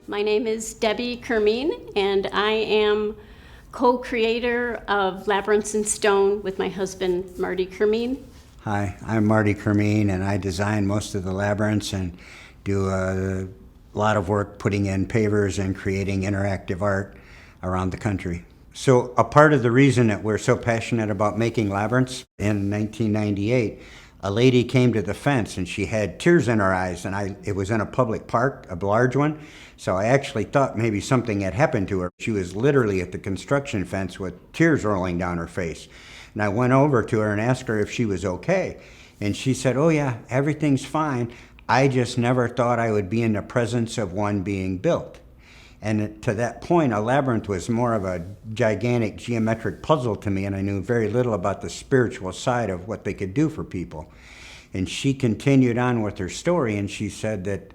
My name is Debi Kermeen, and I am co-creator of Labyrinths in Stone with my husband, Marty Kermeen. Hi, I'm Marty Kermeen, and I design most of the labyrinths and do a lot of work putting in pavers and creating interactive art around the country. So a part of the reason that we're so passionate about making labyrinths, in 1998, a lady came to the fence and she had tears in her eyes, and it was in a public park, a large one, so I actually thought maybe something had happened to her. She was literally at the construction fence with tears rolling down her face. And I went over to her and asked her if she was okay. And she said, "Oh yeah, everything's fine. I just never thought I would be in the presence of one being built." And to that point, a labyrinth was more of a gigantic geometric puzzle to me, and I knew very little about the spiritual side of what they could do for people. And she continued on with her story, and she said that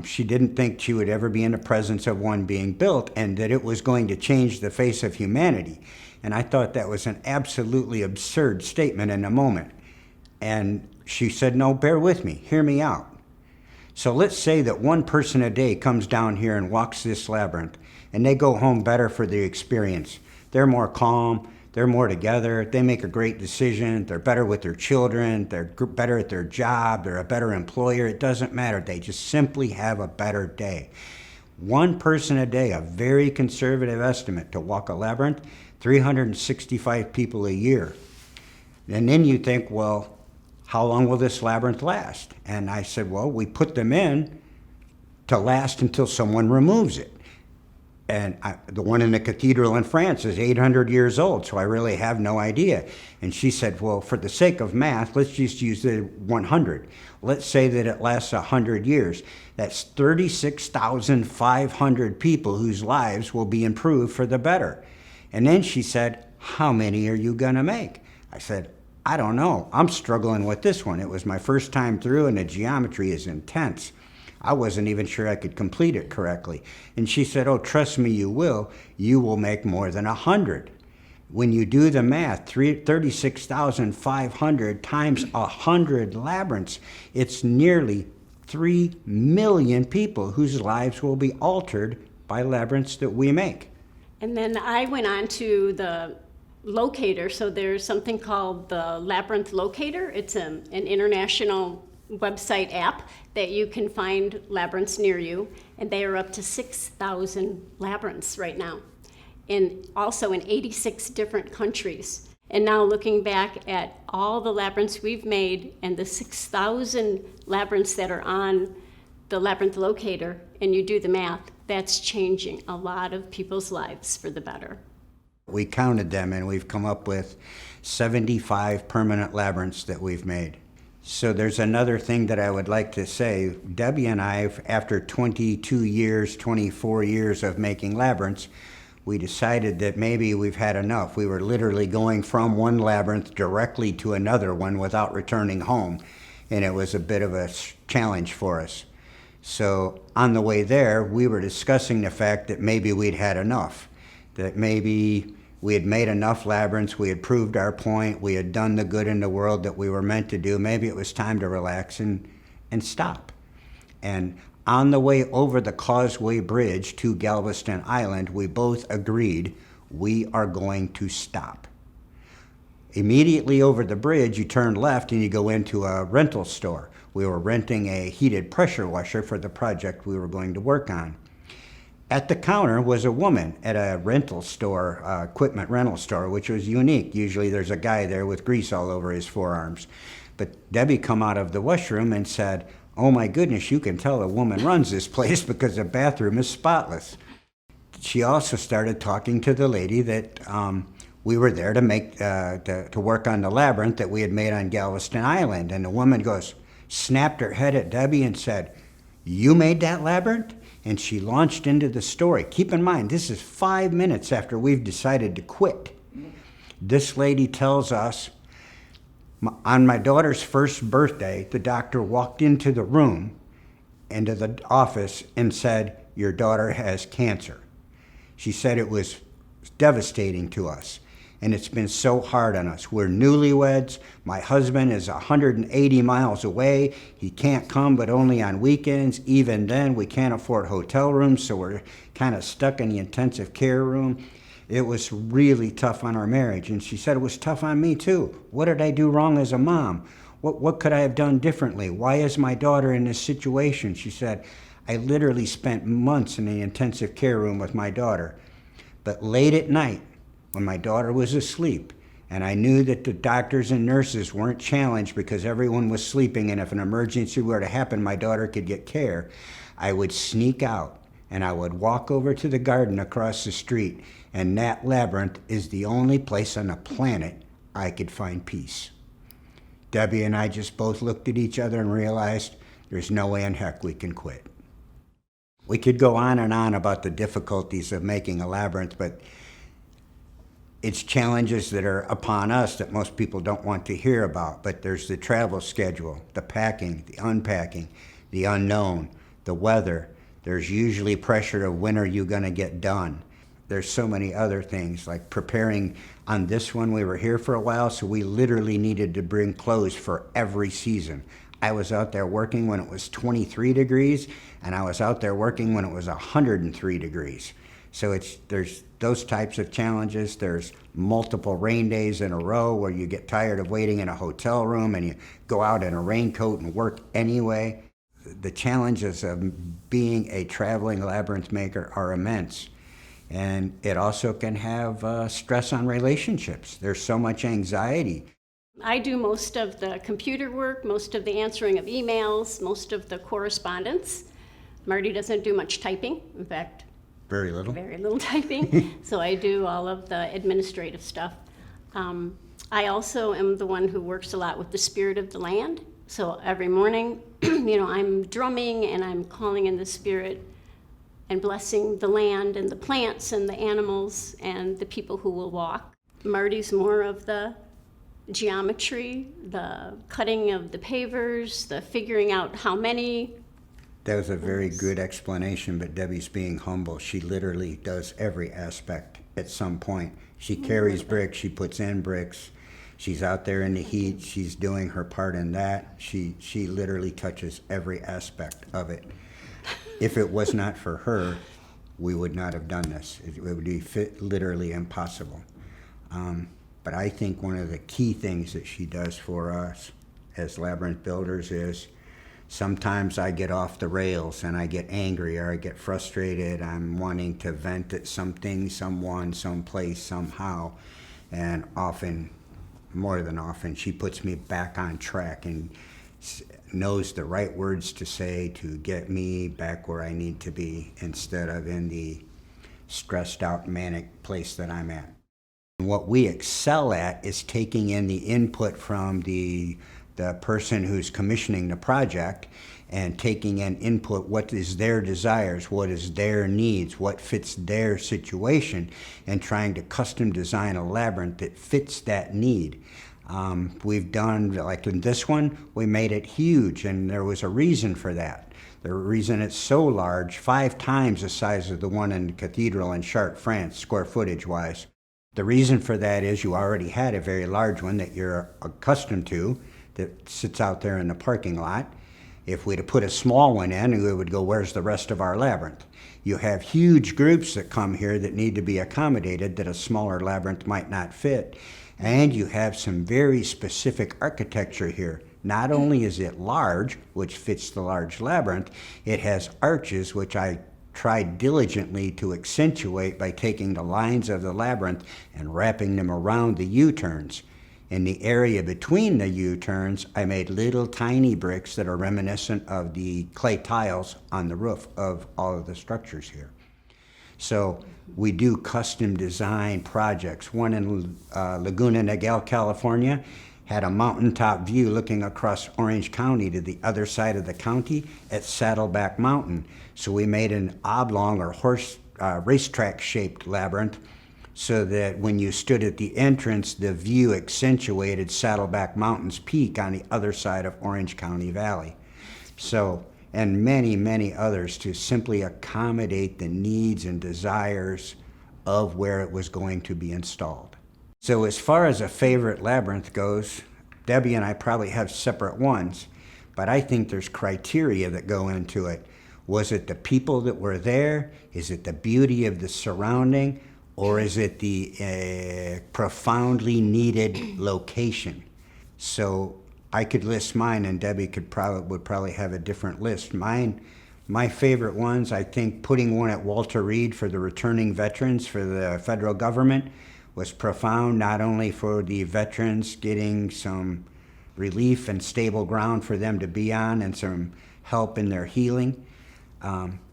she didn't think she would ever be in the presence of one being built, and that it was going to change the face of humanity. And I thought that was an absolutely absurd statement in the moment. And she said, "No, bear with me, hear me out. So let's say that one person a day comes down here and walks this labyrinth, and they go home better for the experience. They're more calm, they're more together, they make a great decision, they're better with their children, they're better at their job, they're a better employer. It doesn't matter, they just simply have a better day. One person a day, a very conservative estimate to walk a labyrinth, 365 people a year. And then you think, well, how long will this labyrinth last? And I said, well, we put them in to last until someone removes it. And the one in the cathedral in France is 800 years old, so I really have no idea. And she said, well, for the sake of math, let's just use the 100. Let's say that it lasts 100 years. That's 36,500 people whose lives will be improved for the better. And then she said, how many are you gonna make? I said, I don't know. I'm struggling with this one. It was my first time through, and the geometry is intense. I wasn't even sure I could complete it correctly. And she said, oh, trust me, you will. You will make more than 100. When you do the math, 36,500 times 100 labyrinths, it's nearly 3 million people whose lives will be altered by labyrinths that we make. And then I went on to the locator, so there's something called the Labyrinth Locator. It's an international website app that you can find labyrinths near you, and they are up to 6,000 labyrinths right now, and also in 86 different countries. And now looking back at all the labyrinths we've made and the 6,000 labyrinths that are on the Labyrinth Locator, and you do the math, that's changing a lot of people's lives for the better. We counted them, and we've come up with 75 permanent labyrinths that we've made. So there's another thing that I would like to say. Debbie and I, after 22 years, 24 years of making labyrinths, we decided that maybe we've had enough. We were literally going from one labyrinth directly to another one without returning home, and it was a bit of a challenge for us. So on the way there, we were discussing the fact that maybe we'd had enough, that maybe we had made enough labyrinths, we had proved our point, we had done the good in the world that we were meant to do. Maybe it was time to relax and stop. And on the way over the Causeway Bridge to Galveston Island, we both agreed we are going to stop. Immediately over the bridge, you turn left and you go into a rental store. We were renting a heated pressure washer for the project we were going to work on. At the counter was a woman at a rental store, equipment rental store, which was unique. Usually there's a guy there with grease all over his forearms. But Debbie come out of the washroom and said, oh my goodness, you can tell a woman runs this place because the bathroom is spotless. She also started talking to the lady that we were there to make, to work on the labyrinth that we had made on Galveston Island. And the woman snapped her head at Debbie and said, you made that labyrinth? And she launched into the story. Keep in mind, this is 5 minutes after we've decided to quit. This lady tells us, on my daughter's first birthday, the doctor walked into the room, into the office, and said, your daughter has cancer. She said it was devastating to us. and it's been so hard on us. We're newlyweds. My husband is 180 miles away. He can't come but only on weekends. Even then, we can't afford hotel rooms, so we're kind of stuck in the intensive care room. It was really tough on our marriage, and she said it was tough on me too. What did I do wrong as a mom? What could I have done differently? Why is my daughter in this situation? She said, I literally spent months in the intensive care room with my daughter. But late at night, when my daughter was asleep, and I knew that the doctors and nurses weren't challenged because everyone was sleeping, and if an emergency were to happen, my daughter could get care, I would sneak out and I would walk over to the garden across the street, and that labyrinth is the only place on the planet I could find peace. Debbie and I just both looked at each other and realized there's no way in heck we can quit. We could go on and on about the difficulties of making a labyrinth, but it's challenges that are upon us that most people don't want to hear about. But there's the travel schedule, the packing, the unpacking, the unknown, the weather. There's usually pressure of when are you going to get done. There's so many other things, like preparing on this one. We were here for a while, so we literally needed to bring clothes for every season. I was out there working when it was 23 degrees, and I was out there working when it was 103 degrees. So there's those types of challenges. There's multiple rain days in a row where you get tired of waiting in a hotel room and you go out in a raincoat and work anyway. The challenges of being a traveling labyrinth maker are immense. And it also can have stress on relationships. There's so much anxiety. I do most of the computer work, most of the answering of emails, most of the correspondence. Marty doesn't do much typing. In fact, Very little. very little typing. So I do all of the administrative stuff. I also am the one who works a lot with the spirit of the land. So every morning, I'm drumming and I'm calling in the spirit and blessing the land and the plants and the animals and the people who will walk. Marty's more of the geometry, the cutting of the pavers, the figuring out how many. That was a very good explanation, but Debbie's being humble. She literally does every aspect at some point. She carries bricks, she puts in bricks, she's out there in the heat, she's doing her part in that. She literally touches every aspect of it. If it was not for her, we would not have done this. It would be literally impossible. But I think one of the key things that she does for us as labyrinth builders is sometimes I get off the rails and I get angry or I get frustrated. I'm wanting to vent at something, someone, someplace, somehow. And often, more than often, she puts me back on track and knows the right words to say to get me back where I need to be instead of in the stressed out manic place that I'm at. And what we excel at is taking in the input from the person who's commissioning the project and taking in input, what is their desires, what is their needs, what fits their situation, and trying to custom design a labyrinth that fits that need. We've done, like in this one, we made it huge, and there was a reason for that. The reason it's so large, 5 times the size of the one in the cathedral in Chartres, France, square footage wise. The reason for that is you already had a very large one that you're accustomed to that sits out there in the parking lot. If we'd have put a small one in, we would go, where's the rest of our labyrinth? You have huge groups that come here that need to be accommodated that a smaller labyrinth might not fit. And you have some very specific architecture here. Not only is it large, which fits the large labyrinth, it has arches, which I tried diligently to accentuate by taking the lines of the labyrinth and wrapping them around the U-turns. In the area between the U-turns, I made little tiny bricks that are reminiscent of the clay tiles on the roof of all of the structures here. So we do custom design projects. One in Laguna Niguel, California, had a mountaintop view looking across Orange County to the other side of the county at Saddleback Mountain. So we made an oblong or horse racetrack shaped labyrinth so that when you stood at the entrance, the view accentuated Saddleback Mountain's peak on the other side of Orange County Valley. So, and many, many others to simply accommodate the needs and desires of where it was going to be installed. So as far as a favorite labyrinth goes, Debbie and I probably have separate ones, but I think there's criteria that go into it. Was it the people that were there? Is it the beauty of the surrounding? Or is it the profoundly needed location? So I could list mine, and Debbie would probably have a different list. My favorite ones, I think putting one at Walter Reed for the returning veterans for the federal government was profound, not only for the veterans getting some relief and stable ground for them to be on and some help in their healing.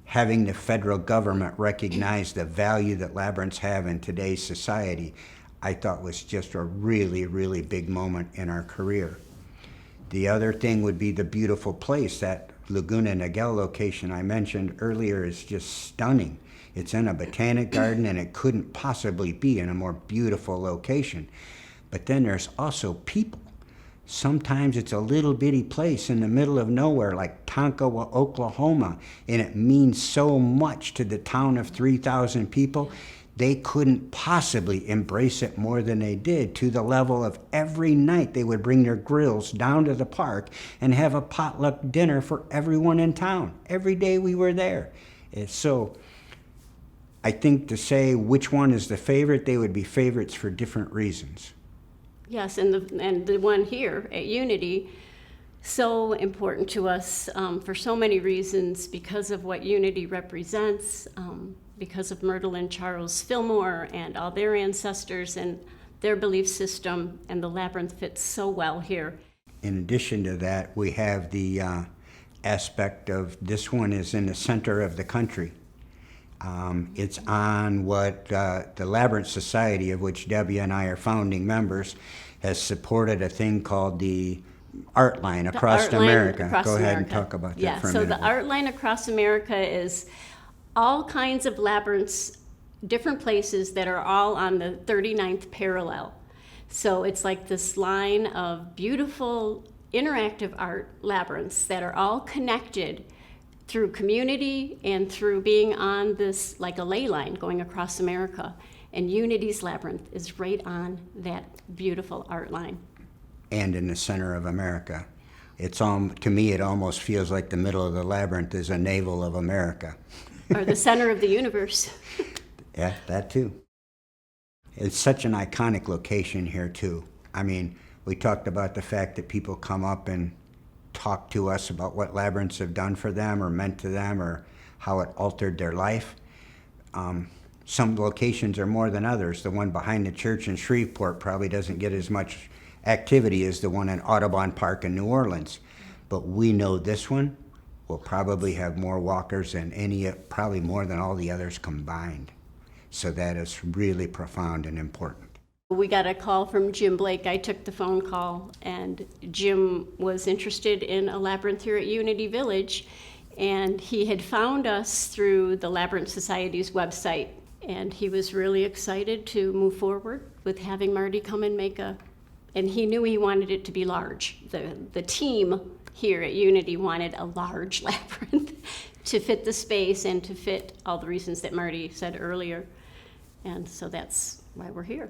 Having the federal government recognize the value that labyrinths have in today's society, I thought was just a really, really big moment in our career. The other thing would be the beautiful place. That Laguna Niguel location I mentioned earlier is just stunning. It's in a botanic garden, and it couldn't possibly be in a more beautiful location. But then there's also people. Sometimes it's a little bitty place in the middle of nowhere like Tonkawa, Oklahoma, and it means so much to the town of 3,000 people. They couldn't possibly embrace it more than they did, to the level of every night they would bring their grills down to the park and have a potluck dinner for everyone in town. Every day we were there. So I think to say which one is the favorite, they would be favorites for different reasons. Yes, and the one here at Unity, so important to us for so many reasons, because of what Unity represents, because of Myrtle and Charles Fillmore and all their ancestors and their belief system, and the labyrinth fits so well here. In addition to that, we have the aspect of this one is in the center of the country. It's on what the Labyrinth Society, of which Debbie and I are founding members, has supported a thing called the Art Line Across America. Go ahead and talk about that for a minute. So the Art Line Across America is all kinds of labyrinths, different places that are all on the 39th parallel. So it's like this line of beautiful interactive art labyrinths that are all connected through community and through being on this, like a ley line going across America. And Unity's Labyrinth is right on that beautiful art line. And in the center of America. To me, it almost feels like the middle of the labyrinth is a navel of America. Or the center of the universe. Yeah, that too. It's such an iconic location here too. I mean, we talked about the fact that people come up and talk to us about what labyrinths have done for them or meant to them or how it altered their life. Some locations are more than others. The one behind the church in Shreveport probably doesn't get as much activity as the one in Audubon Park in New Orleans. But we know this one will probably have more walkers than probably more than all the others combined. So that is really profound and important. We got a call from Jim Blake. I took the phone call, and Jim was interested in a labyrinth here at Unity Village, and he had found us through the Labyrinth Society's website, and he was really excited to move forward with having Marty come and and he knew he wanted it to be large. The team here at Unity wanted a large labyrinth to fit the space and to fit all the reasons that Marty said earlier, and so that's why we're here.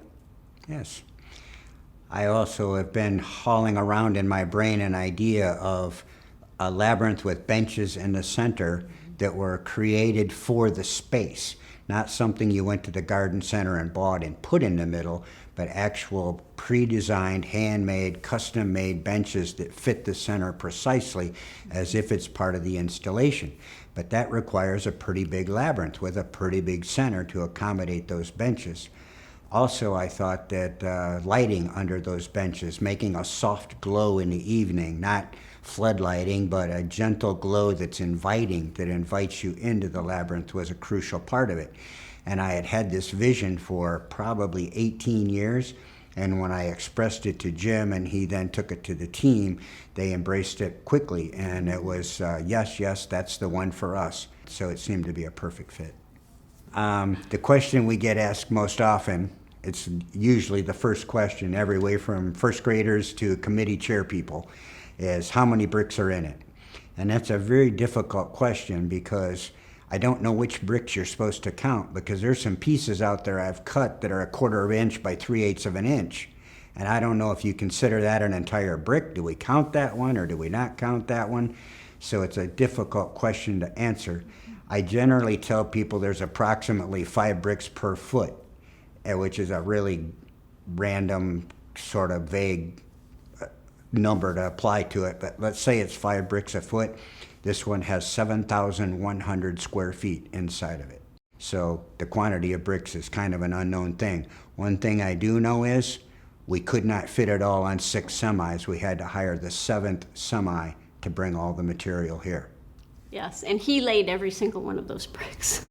Yes. I also have been hauling around in my brain an idea of a labyrinth with benches in the center that were created for the space. Not something you went to the garden center and bought and put in the middle, but actual pre-designed, handmade, custom-made benches that fit the center precisely as if it's part of the installation. But that requires a pretty big labyrinth with a pretty big center to accommodate those benches. Also, I thought that lighting under those benches, making a soft glow in the evening, not floodlighting, but a gentle glow that's inviting, that invites you into the labyrinth, was a crucial part of it. And I had had this vision for probably 18 years, and when I expressed it to Jim and he then took it to the team, they embraced it quickly, and it was, yes, that's the one for us. So it seemed to be a perfect fit. The question we get asked most often, it's usually the first question, every way from first graders to committee chair people, is how many bricks are in it? And that's a very difficult question because I don't know which bricks you're supposed to count, because there's some pieces out there I've cut that are 1/4 of an inch by 3/8 of an inch. And I don't know if you consider that an entire brick. Do we count that one or do we not count that one? So it's a difficult question to answer. I generally tell people there's approximately 5 bricks per foot, which is a really random, sort of vague number to apply to it. But let's say it's 5 bricks a foot. This one has 7,100 square feet inside of it. So the quantity of bricks is kind of an unknown thing. One thing I do know is we could not fit it all on 6 semis. We had to hire the 7th semi to bring all the material here. Yes, and he laid every single one of those bricks.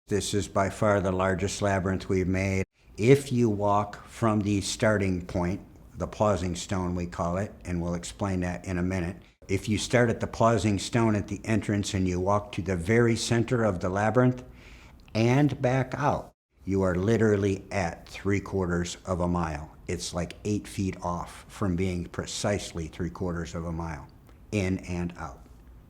This is by far the largest labyrinth we've made. If you walk from the starting point, the pausing stone we call it, and we'll explain that in a minute. If you start at the pausing stone at the entrance and you walk to the very center of the labyrinth and back out, you are literally at 3/4 of a mile. It's like 8 feet off from being precisely 3/4 of a mile, in and out.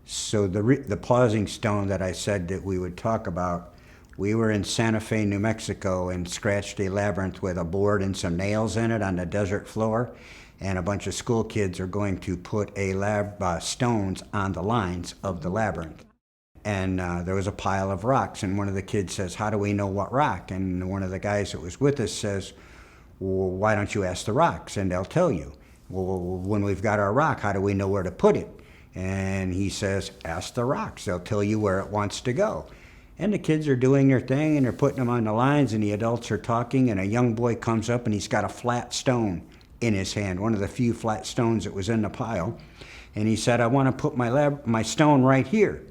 So the pausing stone that I said that we would talk about, we were in Santa Fe, New Mexico, and scratched a labyrinth with a board and some nails in it on the desert floor. And a bunch of school kids are going to put stones on the lines of the labyrinth. And there was a pile of rocks, and one of the kids says, "How do we know what rock?" And one of the guys that was with us says, "Well, why don't you ask the rocks and they'll tell you." "Well, when we've got our rock, how do we know where to put it?" And he says, "Ask the rocks, they'll tell you where it wants to go." And the kids are doing their thing, and they're putting them on the lines, and the adults are talking, and a young boy comes up, and he's got a flat stone in his hand, one of the few flat stones that was in the pile. And he said, "I want to put my stone right here."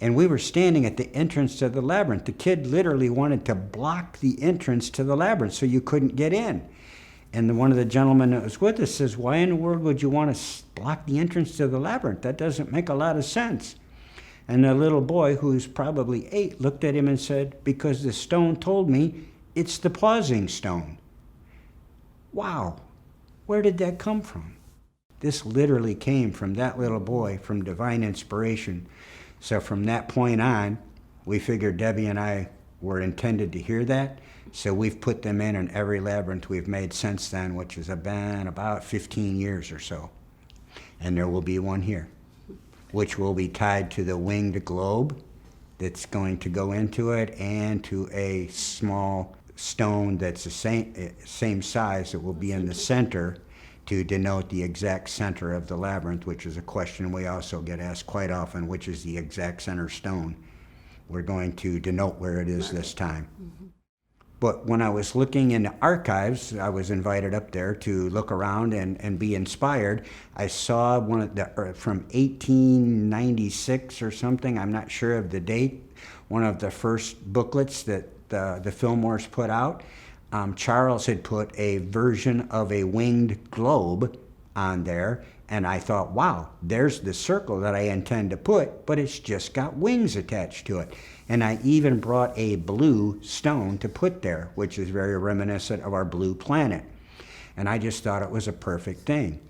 And we were standing at the entrance to the labyrinth. The kid literally wanted to block the entrance to the labyrinth so you couldn't get in. And one of the gentlemen that was with us says, "Why in the world would you want to block the entrance to the labyrinth? That doesn't make a lot of sense." And the little boy, who's probably 8, looked at him and said, "Because the stone told me it's the pausing stone." Wow, where did that come from? This literally came from that little boy, from divine inspiration. So from that point on, we figured Debbie and I were intended to hear that. So we've put them in every labyrinth we've made since then, which has been about 15 years or so. And there will be one here, which will be tied to the winged globe that's going to go into it, and to a small stone that's the same size that will be in the center to denote the exact center of the labyrinth, which is a question we also get asked quite often, which is the exact center stone. We're going to denote where it is this time. Mm-hmm. But when I was looking in the archives, I was invited up there to look around and be inspired. I saw one of the, from 1896 or something, I'm not sure of the date, one of the first booklets that the Fillmores put out. Charles had put a version of a winged globe on there, and I thought, wow, there's the circle that I intend to put, but it's just got wings attached to it. And I even brought a blue stone to put there, which is very reminiscent of our blue planet. And I just thought it was a perfect thing.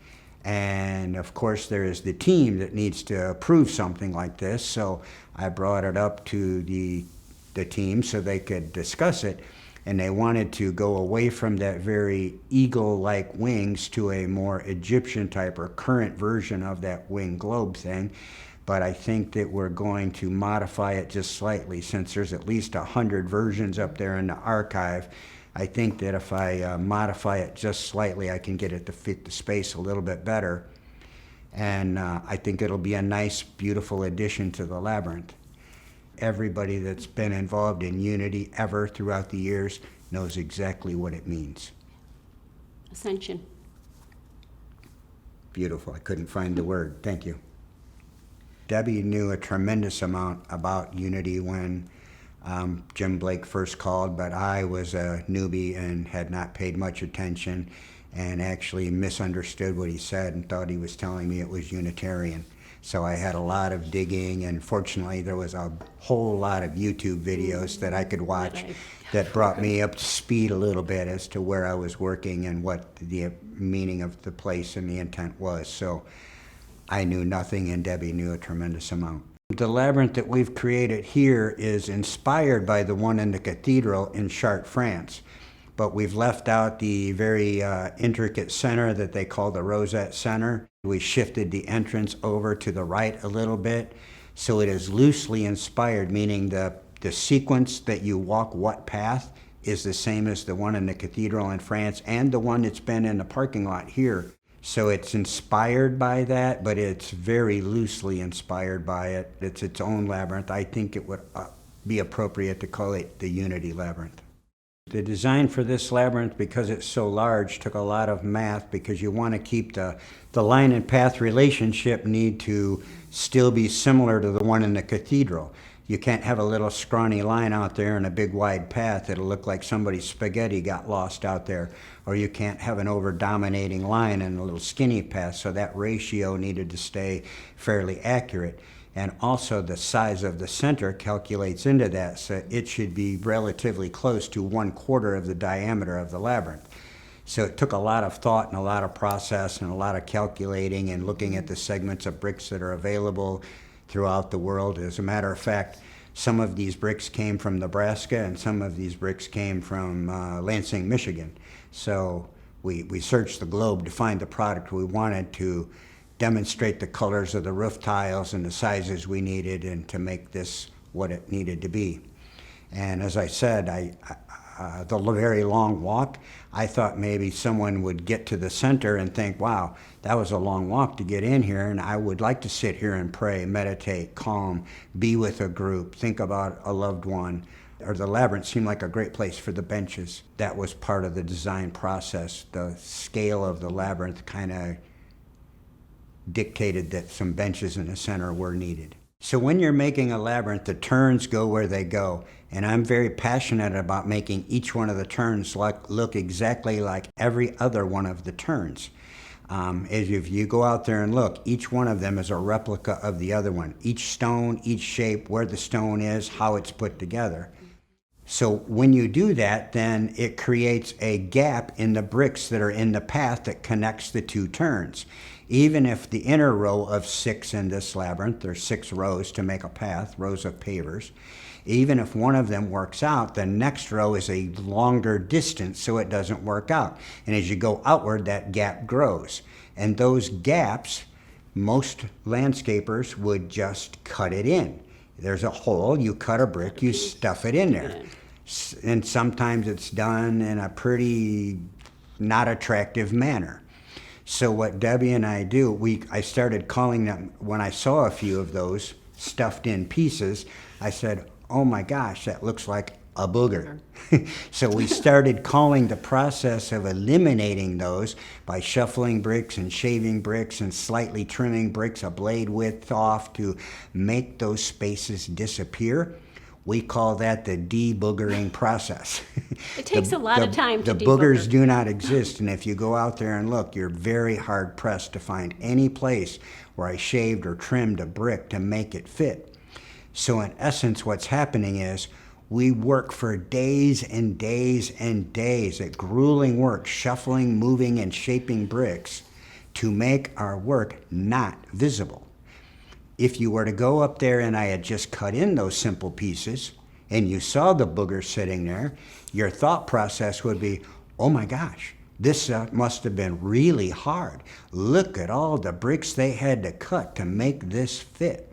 And of course, there is the team that needs to approve something like this, so I brought it up to the team so they could discuss it. And they wanted to go away from that very eagle-like wings to a more Egyptian type or current version of that winged globe thing. But I think that we're going to modify it just slightly, since there's at least 100 versions up there in the archive. I think that if I modify it just slightly, I can get it to fit the space a little bit better. And I think it'll be a nice, beautiful addition to the labyrinth. Everybody that's been involved in Unity ever throughout the years knows exactly what it means. Ascension. Beautiful. I couldn't find the word. Thank you. Debbie knew a tremendous amount about Unity when Jim Blake first called, but I was a newbie and had not paid much attention, and actually misunderstood what he said and thought he was telling me it was Unitarian. So I had a lot of digging, and fortunately there was a whole lot of YouTube videos that I could watch that brought me up to speed a little bit as to where I was working and what the meaning of the place and the intent was. So I knew nothing, and Debbie knew a tremendous amount. The labyrinth that we've created here is inspired by the one in the cathedral in Chartres, France. But we've left out the very intricate center that they call the Rosette Center. We shifted the entrance over to the right a little bit. So it is loosely inspired, meaning the sequence that you walk what path is the same as the one in the cathedral in France and the one that's been in the parking lot here. So it's inspired by that, but it's very loosely inspired by it. It's its own labyrinth. I think it would be appropriate to call it the Unity Labyrinth. The design for this labyrinth, because it's so large, took a lot of math because you want to keep the line and path relationship need to still be similar to the one in the cathedral. You can't have a little scrawny line out there and a big wide path. It'll look like somebody's spaghetti got lost out there. Or you can't have an over-dominating line and a little skinny path, so that ratio needed to stay fairly accurate. And also the size of the center calculates into that, so it should be relatively close to 1/4 of the diameter of the labyrinth. So it took a lot of thought and a lot of process and a lot of calculating and looking at the segments of bricks that are available throughout the world. As a matter of fact, some of these bricks came from Nebraska and some of these bricks came from Lansing, Michigan. So we searched the globe to find the product we wanted to demonstrate the colors of the roof tiles and the sizes we needed and to make this what it needed to be. And as I said, the very long walk, I thought maybe someone would get to the center and think, wow, that was a long walk to get in here, and I would like to sit here and pray, meditate, calm, be with a group, think about a loved one. Or the labyrinth seemed like a great place for the benches. That was part of the design process. The scale of the labyrinth kind of dictated that some benches in the center were needed. So when you're making a labyrinth, the turns go where they go. And I'm very passionate about making each one of the turns look exactly like every other one of the turns. As if you go out there and look, each one of them is a replica of the other one. Each stone, each shape, where the stone is, how it's put together. So when you do that, then it creates a gap in the bricks that are in the path that connects the two turns. Even if the inner row of 6 in this labyrinth, there's 6 rows to make a path, rows of pavers, even if one of them works out, the next row is a longer distance, so it doesn't work out. And as you go outward, that gap grows. And those gaps, most landscapers would just cut it in. There's a hole, you cut a brick, you stuff it in there. And sometimes it's done in a pretty not attractive manner. So what Debbie and I do, I started calling them, when I saw a few of those stuffed in pieces, I said, oh my gosh, that looks like a booger. So we started calling the process of eliminating those by shuffling bricks and shaving bricks and slightly trimming bricks a blade width off to make those spaces disappear. We call that the debuggering process. It takes a lot of time to debugger. The debugger. boogers do not exist, and if you go out there and look, you're very hard pressed to find any place where I shaved or trimmed a brick to make it fit. So in essence, what's happening is we work for days and days and days at grueling work, shuffling, moving, and shaping bricks to make our work not visible. If you were to go up there and I had just cut in those simple pieces and you saw the booger sitting there, your thought process would be, oh my gosh, this must have been really hard. Look at all the bricks they had to cut to make this fit.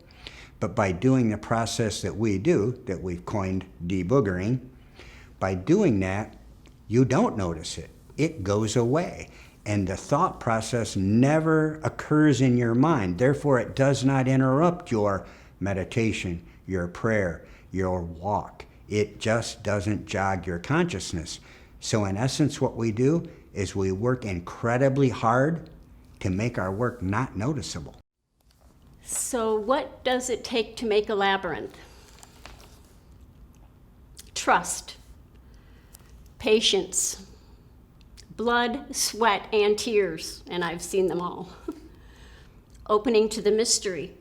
But by doing the process that we do, that we've coined debuggering, by doing that, you don't notice it. It goes away. And the thought process never occurs in your mind. Therefore, it does not interrupt your meditation, your prayer, your walk. It just doesn't jog your consciousness. So in essence, what we do is we work incredibly hard to make our work not noticeable. So what does it take to make a labyrinth? Trust, patience, blood, sweat, and tears, and I've seen them all. Opening to the mystery.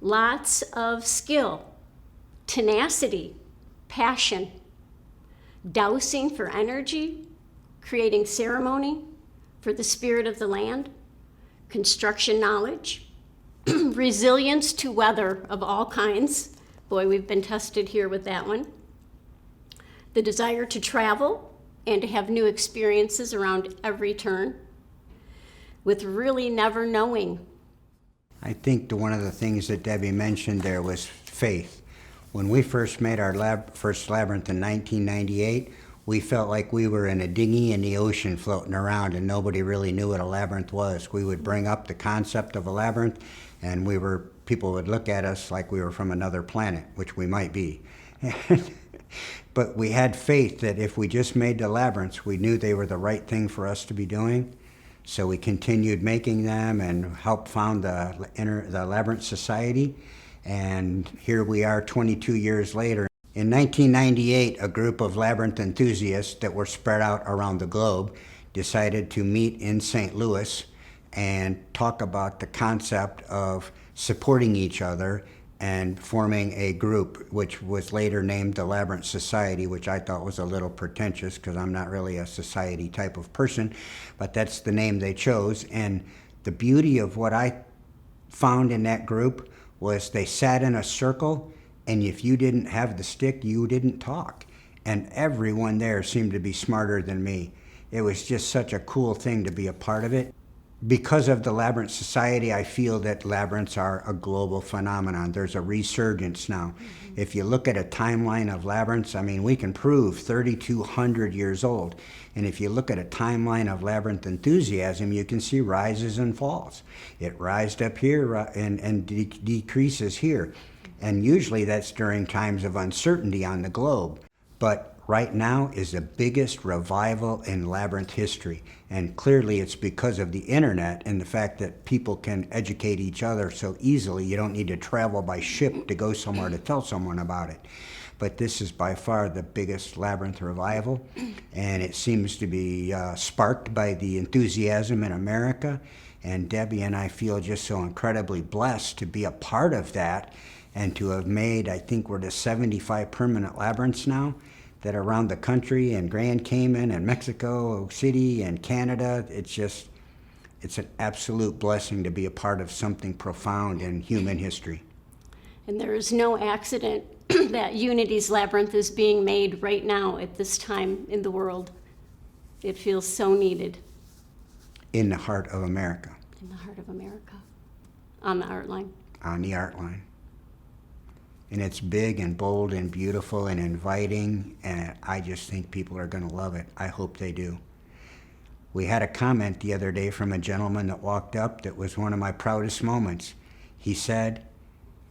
Lots of skill, tenacity, passion, dousing for energy, creating ceremony for the spirit of the land, construction knowledge, resilience to weather of all kinds. Boy, we've been tested here with that one. The desire to travel and to have new experiences around every turn, with really never knowing. I think one of the things that Debbie mentioned there was faith. When we first made our first labyrinth in 1998, we felt like we were in a dinghy in the ocean floating around and nobody really knew what a labyrinth was. We would bring up the concept of a labyrinth and people would look at us like we were from another planet, which we might be. But we had faith that if we just made the labyrinths, we knew they were the right thing for us to be doing. So we continued making them and helped found the Labyrinth Society. And here we are 22 years later. In 1998, a group of labyrinth enthusiasts that were spread out around the globe decided to meet in St. Louis and talk about the concept of supporting each other and forming a group, which was later named the Labyrinth Society, which I thought was a little pretentious because I'm not really a society type of person, but that's the name they chose. And the beauty of what I found in that group was they sat in a circle, and if you didn't have the stick, you didn't talk. And everyone there seemed to be smarter than me. It was just such a cool thing to be a part of it. Because of the Labyrinth Society, I feel that labyrinths are a global phenomenon. There's a resurgence now. If you look at a timeline of labyrinths, I mean, we can prove 3,200 years old. And if you look at a timeline of labyrinth enthusiasm, you can see rises and falls. It rised up here and decreases here. And usually that's during times of uncertainty on the globe. But right now is the biggest revival in labyrinth history. And clearly it's because of the internet and the fact that people can educate each other so easily. You don't need to travel by ship to go somewhere to tell someone about it. But this is by far the biggest labyrinth revival, and it seems to be sparked by the enthusiasm in America. And Debbie and I feel just so incredibly blessed to be a part of that and to have made, I think we're to 75 permanent labyrinths now that are around the country, and Grand Cayman and Mexico City and Canada. It's an absolute blessing to be a part of something profound in human history. And there is no accident that Unity's Labyrinth is being made right now at this time in the world. It feels so needed. In the heart of America. In the heart of America. On the art line. On the art line. And it's big and bold and beautiful and inviting, and I just think people are going to love it. I hope they do. We had a comment the other day from a gentleman that walked up that was one of my proudest moments. He said,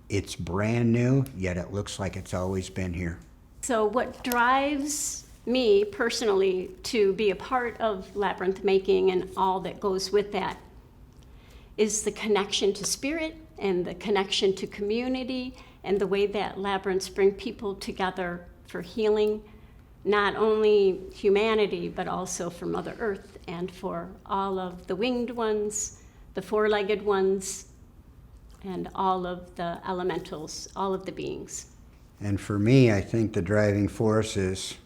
"It's brand new, yet it looks like it's always been here." So what drives me personally to be a part of labyrinth making and all that goes with that is the connection to spirit and the connection to community and the way that labyrinths bring people together for healing, not only humanity, but also for Mother Earth and for all of the winged ones, the four-legged ones, and all of the elementals, all of the beings. And for me, I think the driving force is,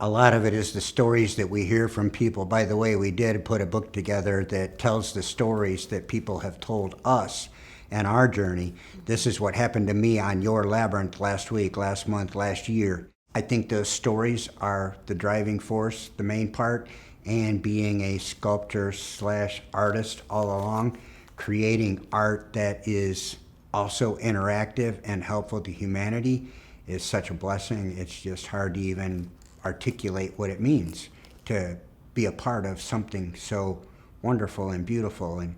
a lot of it is the stories that we hear from people. By the way, we did put a book together that tells the stories that people have told us and our journey. This is what happened to me on your labyrinth last week, last month, last year. I think those stories are the driving force, the main part, and being a sculptor / artist all along, creating art that is also interactive and helpful to humanity is such a blessing. It's just hard to even articulate what it means to be a part of something so wonderful and beautiful, and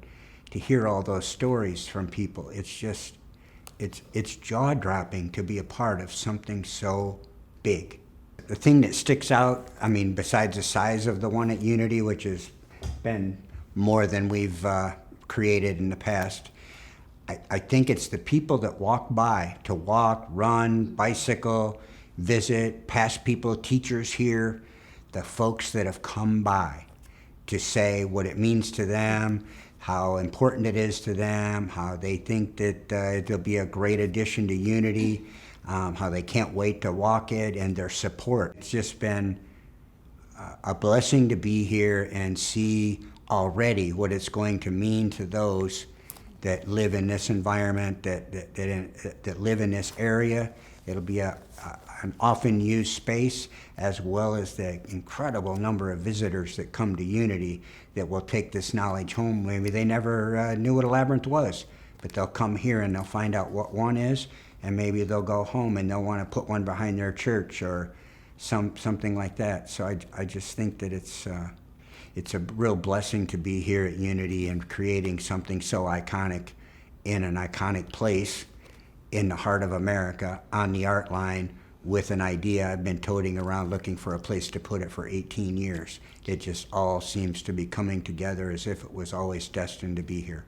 to hear all those stories from people. It's just, it's jaw-dropping to be a part of something so big. The thing that sticks out, I mean, besides the size of the one at Unity, which has been more than we've created in the past, I think it's the people that walk by, to walk, run, bicycle, visit, past people, teachers here, the folks that have come by to say what it means to them, how important it is to them, how they think that it'll be a great addition to Unity, how they can't wait to walk it, and their support. It's just been a blessing to be here and see already what it's going to mean to those that live in this environment, that live in this area. It'll be an often used space, as well as the incredible number of visitors that come to Unity that will take this knowledge home. Maybe they never knew what a labyrinth was, but they'll come here and they'll find out what one is, and maybe they'll go home and they'll want to put one behind their church or something like that. So I just think that it's a real blessing to be here at Unity and creating something so iconic in an iconic place in the heart of America on the art line with an idea I've been toting around looking for a place to put it for 18 years. It just all seems to be coming together as if it was always destined to be here.